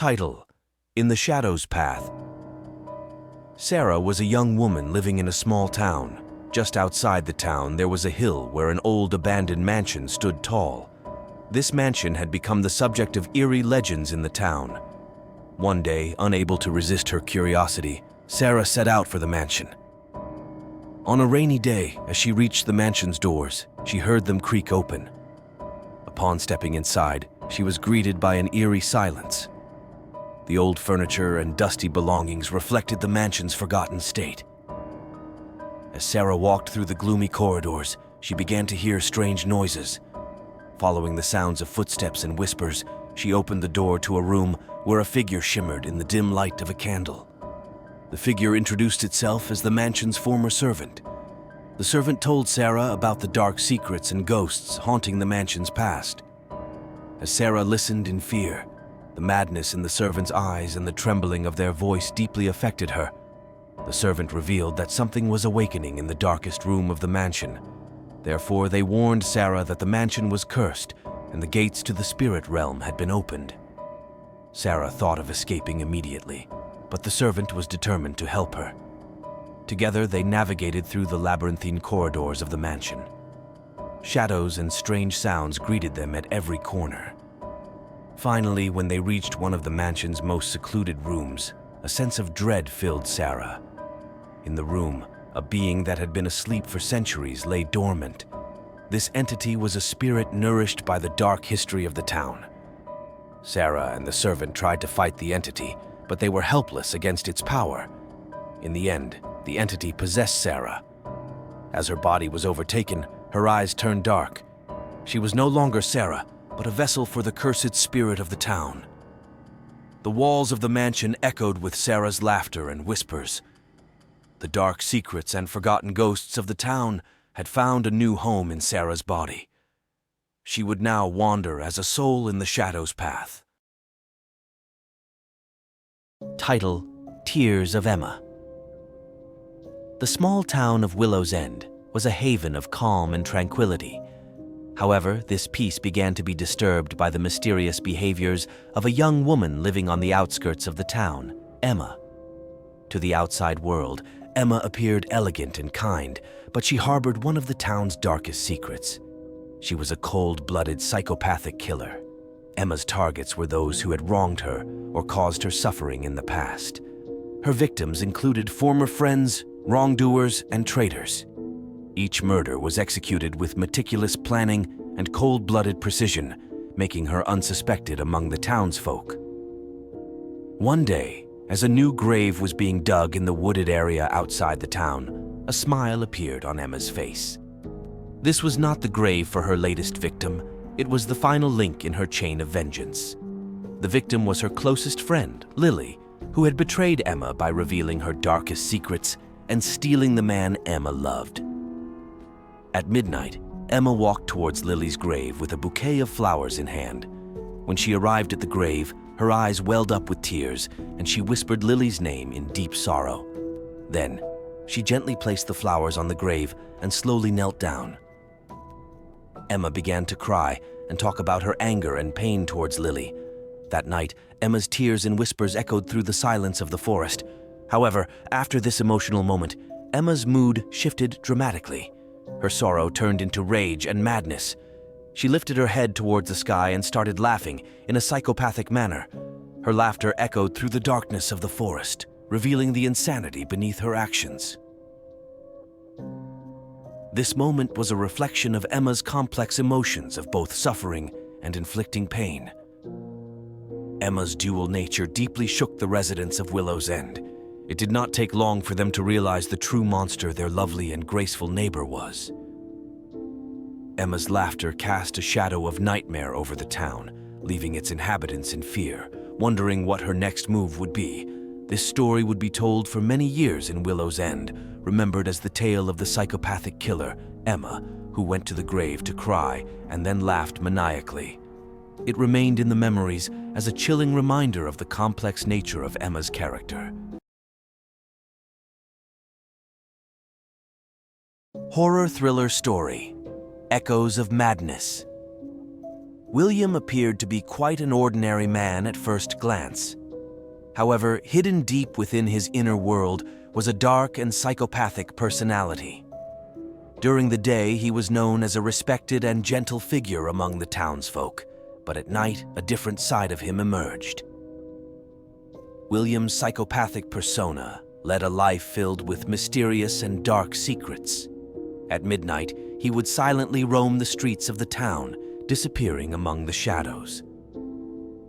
Title: In the Shadows Path. Sarah was a young woman living in a small town. Just outside the town, there was a hill where an old abandoned mansion stood tall. This mansion had become the subject of eerie legends in the town. One day, unable to resist her curiosity, Sarah set out for the mansion. On a rainy day, as she reached the mansion's doors, she heard them creak open. Upon stepping inside, she was greeted by an eerie silence. The old furniture and dusty belongings reflected the mansion's forgotten state. As Sarah walked through the gloomy corridors, she began to hear strange noises. Following the sounds of footsteps and whispers, she opened the door to a room where a figure shimmered in the dim light of a candle. The figure introduced itself as the mansion's former servant. The servant told Sarah about the dark secrets and ghosts haunting the mansion's past. As Sarah listened in fear, the madness in the servant's eyes and the trembling of their voice deeply affected her. The servant revealed that something was awakening in the darkest room of the mansion. Therefore, they warned Sarah that the mansion was cursed and the gates to the spirit realm had been opened. Sarah thought of escaping immediately, but the servant was determined to help her. Together, they navigated through the labyrinthine corridors of the mansion. Shadows and strange sounds greeted them at every corner. Finally, when they reached one of the mansion's most secluded rooms, a sense of dread filled Sarah. In the room, a being that had been asleep for centuries lay dormant. This entity was a spirit nourished by the dark history of the town. Sarah and the servant tried to fight the entity, but they were helpless against its power. In the end, the entity possessed Sarah. As her body was overtaken, her eyes turned dark. She was no longer Sarah, but a vessel for the cursed spirit of the town. The walls of the mansion echoed with Sarah's laughter and whispers. The dark secrets and forgotten ghosts of the town had found a new home in Sarah's body. She would now wander as a soul in the shadows path. Title: Tears of Emma. The small town of Willow's End was a haven of calm and tranquility. However, this peace began to be disturbed by the mysterious behaviors of a young woman living on the outskirts of the town, Emma. To the outside world, Emma appeared elegant and kind, but she harbored one of the town's darkest secrets. She was a cold-blooded psychopathic killer. Emma's targets were those who had wronged her or caused her suffering in the past. Her victims included former friends, wrongdoers, and traitors. Each murder was executed with meticulous planning and cold-blooded precision, making her unsuspected among the townsfolk. One day, as a new grave was being dug in the wooded area outside the town, a smile appeared on Emma's face. This was not the grave for her latest victim. It was the final link in her chain of vengeance. The victim was her closest friend, Lily, who had betrayed Emma by revealing her darkest secrets and stealing the man Emma loved. At midnight, Emma walked towards Lily's grave with a bouquet of flowers in hand. When she arrived at the grave, her eyes welled up with tears, and she whispered Lily's name in deep sorrow. Then, she gently placed the flowers on the grave and slowly knelt down. Emma began to cry and talk about her anger and pain towards Lily. That night, Emma's tears and whispers echoed through the silence of the forest. However, after this emotional moment, Emma's mood shifted dramatically. Her sorrow turned into rage and madness. She lifted her head towards the sky and started laughing in a psychopathic manner. Her laughter echoed through the darkness of the forest, revealing the insanity beneath her actions. This moment was a reflection of Emma's complex emotions of both suffering and inflicting pain. Emma's dual nature deeply shook the residents of Willow's End. It did not take long for them to realize the true monster their lovely and graceful neighbor was. Emma's laughter cast a shadow of nightmare over the town, leaving its inhabitants in fear, wondering what her next move would be. This story would be told for many years in Willow's End, remembered as the tale of the psychopathic killer, Emma, who went to the grave to cry and then laughed maniacally. It remained in the memories as a chilling reminder of the complex nature of Emma's character. Horror thriller story: Echoes of Madness. William appeared to be quite an ordinary man at first glance. However, hidden deep within his inner world was a dark and psychopathic personality. During the day, he was known as a respected and gentle figure among the townsfolk, but at night, a different side of him emerged. William's psychopathic persona led a life filled with mysterious and dark secrets. At midnight, he would silently roam the streets of the town, disappearing among the shadows.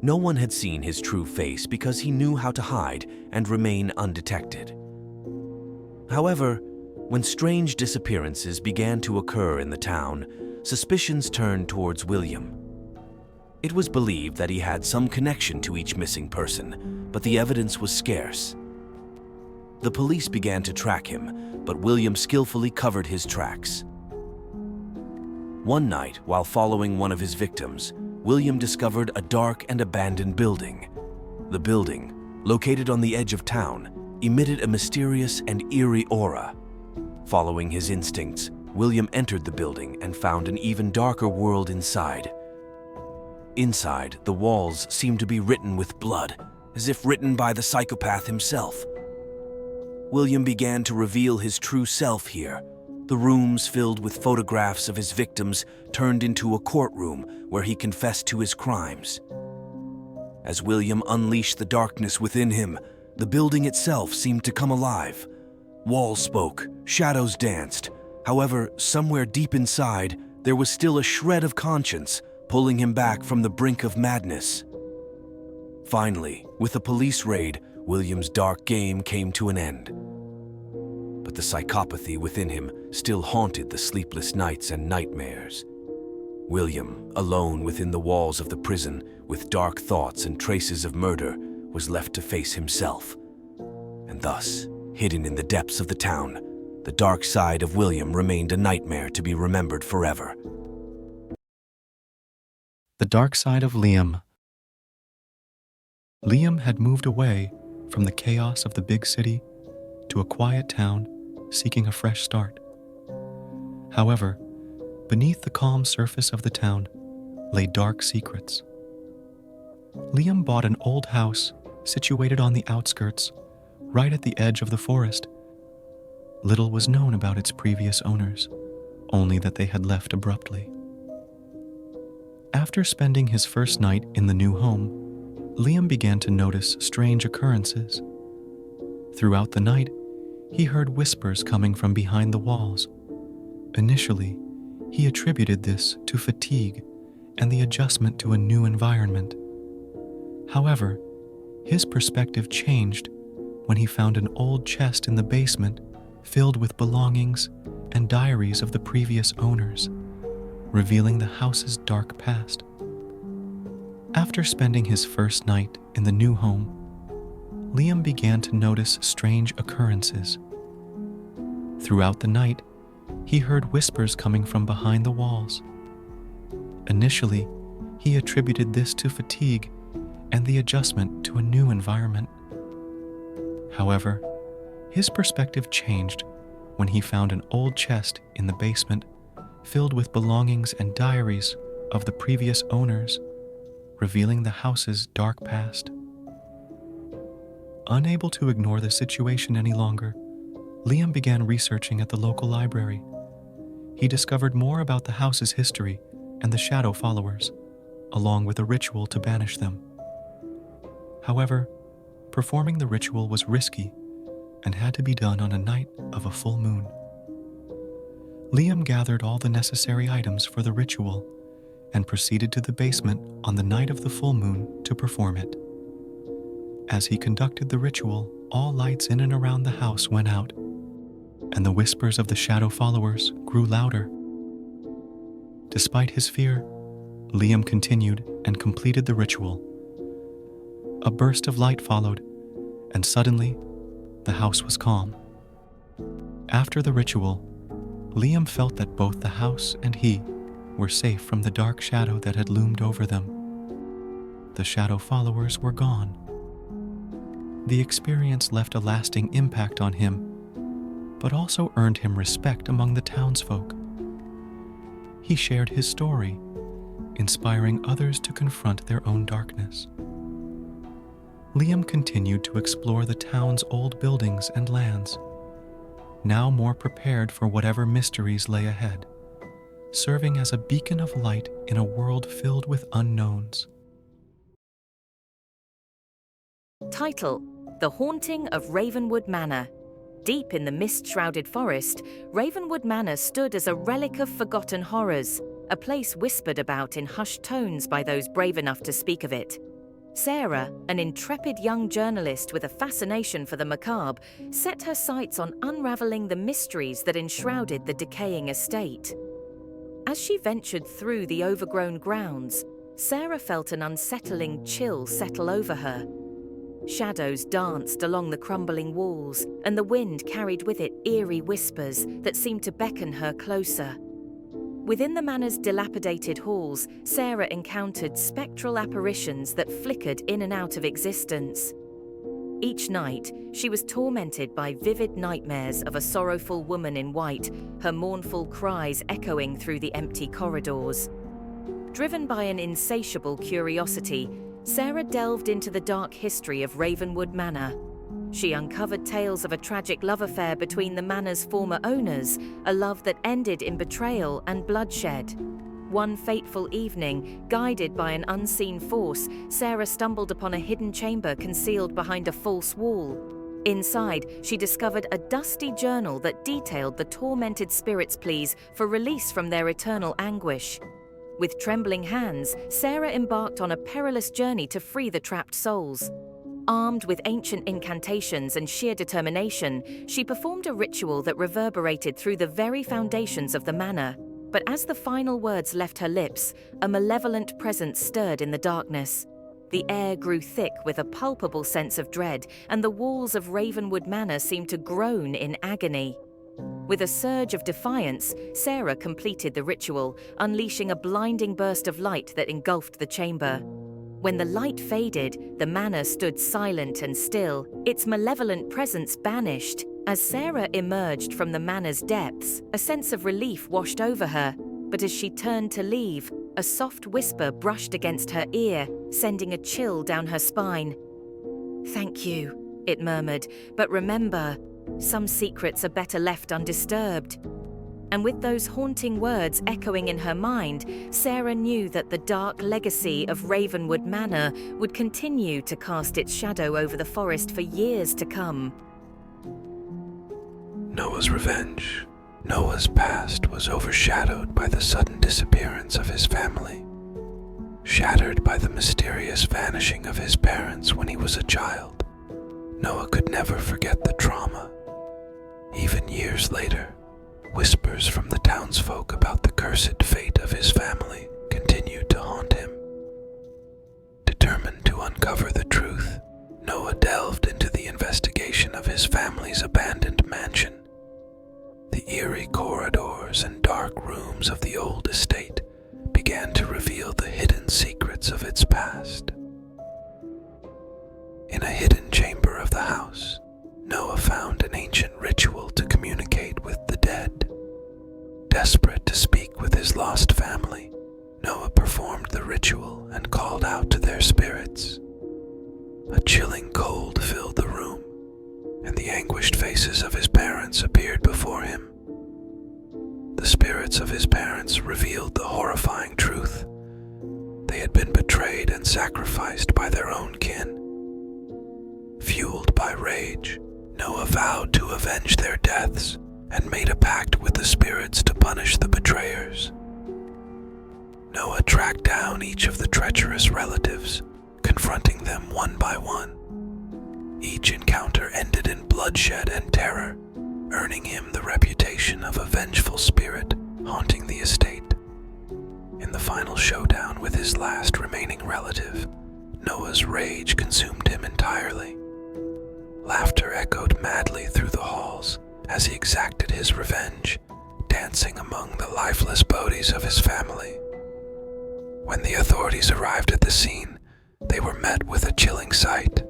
No one had seen his true face because he knew how to hide and remain undetected. However, when strange disappearances began to occur in the town, suspicions turned towards William. It was believed that he had some connection to each missing person, but the evidence was scarce. The police began to track him, but William skillfully covered his tracks. One night, while following one of his victims, William discovered a dark and abandoned building. The building, located on the edge of town, emitted a mysterious and eerie aura. Following his instincts, William entered the building and found an even darker world inside. Inside, the walls seemed to be written with blood, as if written by the psychopath himself. William began to reveal his true self here. The rooms filled with photographs of his victims turned into a courtroom where he confessed to his crimes. As William unleashed the darkness within him, the building itself seemed to come alive. Walls spoke, shadows danced. However, somewhere deep inside, there was still a shred of conscience, pulling him back from the brink of madness. Finally, with a police raid, William's dark game came to an end. But the psychopathy within him still haunted the sleepless nights and nightmares. William, alone within the walls of the prison, with dark thoughts and traces of murder, was left to face himself. And thus, hidden in the depths of the town, the dark side of William remained a nightmare to be remembered forever. The dark side of Liam. Liam had moved away from the chaos of the big city to a quiet town, seeking a fresh start. However, beneath the calm surface of the town lay dark secrets. Liam bought an old house situated on the outskirts, right at the edge of the forest. Little was known about its previous owners, only that they had left abruptly. After spending his first night in the new home, Liam began to notice strange occurrences. Throughout the night, he heard whispers coming from behind the walls. Initially, he attributed this to fatigue and the adjustment to a new environment. However, his perspective changed when he found an old chest in the basement filled with belongings and diaries of the previous owners, revealing the house's dark past. After spending his first night in the new home, Liam began to notice strange occurrences. Throughout the night, he heard whispers coming from behind the walls. Initially, he attributed this to fatigue and the adjustment to a new environment. However, his perspective changed when he found an old chest in the basement filled with belongings and diaries of the previous owners, revealing the house's dark past. Unable to ignore the situation any longer, Liam began researching at the local library. He discovered more about the house's history and the shadow followers, along with a ritual to banish them. However, performing the ritual was risky and had to be done on a night of a full moon. Liam gathered all the necessary items for the ritual and proceeded to the basement on the night of the full moon to perform it. As he conducted the ritual, all lights in and around the house went out, and the whispers of the shadow followers grew louder. Despite his fear, Liam continued and completed the ritual. A burst of light followed, and suddenly, the house was calm. After the ritual, Liam felt that both the house and he were safe from the dark shadow that had loomed over them. The shadow followers were gone. The experience left a lasting impact on him, but also earned him respect among the townsfolk. He shared his story, inspiring others to confront their own darkness. Liam continued to explore the town's old buildings and lands, now more prepared for whatever mysteries lay ahead, serving as a beacon of light in a world filled with unknowns. Title: The Haunting of Ravenwood Manor. Deep in the mist-shrouded forest, Ravenwood Manor stood as a relic of forgotten horrors, a place whispered about in hushed tones by those brave enough to speak of it. Sarah, an intrepid young journalist with a fascination for the macabre, set her sights on unraveling the mysteries that enshrouded the decaying estate. As she ventured through the overgrown grounds, Sarah felt an unsettling chill settle over her. Shadows danced along the crumbling walls, and the wind carried with it eerie whispers that seemed to beckon her closer. Within the manor's dilapidated halls, Sarah encountered spectral apparitions that flickered in and out of existence. Each night, she was tormented by vivid nightmares of a sorrowful woman in white, her mournful cries echoing through the empty corridors. Driven by an insatiable curiosity, Sarah delved into the dark history of Ravenwood Manor. She uncovered tales of a tragic love affair between the manor's former owners, a love that ended in betrayal and bloodshed. One fateful evening, guided by an unseen force, Sarah stumbled upon a hidden chamber concealed behind a false wall. Inside, she discovered a dusty journal that detailed the tormented spirits' pleas for release from their eternal anguish. With trembling hands, Sarah embarked on a perilous journey to free the trapped souls. Armed with ancient incantations and sheer determination, she performed a ritual that reverberated through the very foundations of the manor. But as the final words left her lips, a malevolent presence stirred in the darkness. The air grew thick with a palpable sense of dread, and the walls of Ravenwood Manor seemed to groan in agony. With a surge of defiance, Sarah completed the ritual, unleashing a blinding burst of light that engulfed the chamber. When the light faded, the manor stood silent and still, its malevolent presence banished. As Sarah emerged from the manor's depths, a sense of relief washed over her, but as she turned to leave, a soft whisper brushed against her ear, sending a chill down her spine. "Thank you," it murmured, "but remember, some secrets are better left undisturbed." And with those haunting words echoing in her mind, Sarah knew that the dark legacy of Ravenwood Manor would continue to cast its shadow over the forest for years to come. Noah's revenge. Noah's past was overshadowed by the sudden disappearance of his family, shattered by the mysterious vanishing of his parents when he was a child. Noah could never forget the trauma. Even years later, whispers from the townsfolk about the cursed fate of his family continued to haunt him. Determined to uncover the truth, Noah delved into the investigation of his family's abandoned mansion. The eerie corridors and dark rooms of the old estate began to reveal the hidden secrets of its past. In a hidden chamber of the house, Noah found an ancient ritual to communicate with the dead. Desperate to speak with his lost family, Noah performed the ritual and called out to their spirits. A chilling cold filled the room, and the anguished faces of his parents appeared before him. The spirits of his parents revealed the horrifying truth. They had been betrayed and sacrificed by their own kin. Fueled by rage, Noah vowed to avenge their deaths and made a pact with the spirits to punish the betrayers. Noah tracked down each of the treacherous relatives, confronting them one by one. Each encounter ended in bloodshed and terror, earning him the reputation of a vengeful spirit haunting the estate. In the final showdown with his last remaining relative, Noah's rage consumed him entirely. Laughter echoed madly through the halls as he exacted his revenge, dancing among the lifeless bodies of his family. When the authorities arrived at the scene, they were met with a chilling sight.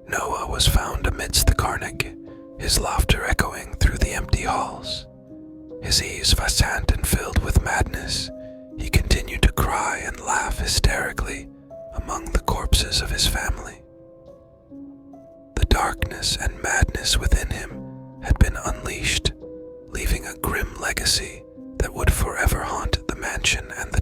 Noah was found amidst the carnage, his laughter echoing through the empty halls. His eyes vacant and filled with madness, he continued to cry and laugh hysterically among the corpses of his family. The darkness and madness within him had been unleashed, leaving a grim legacy that would forever haunt the mansion and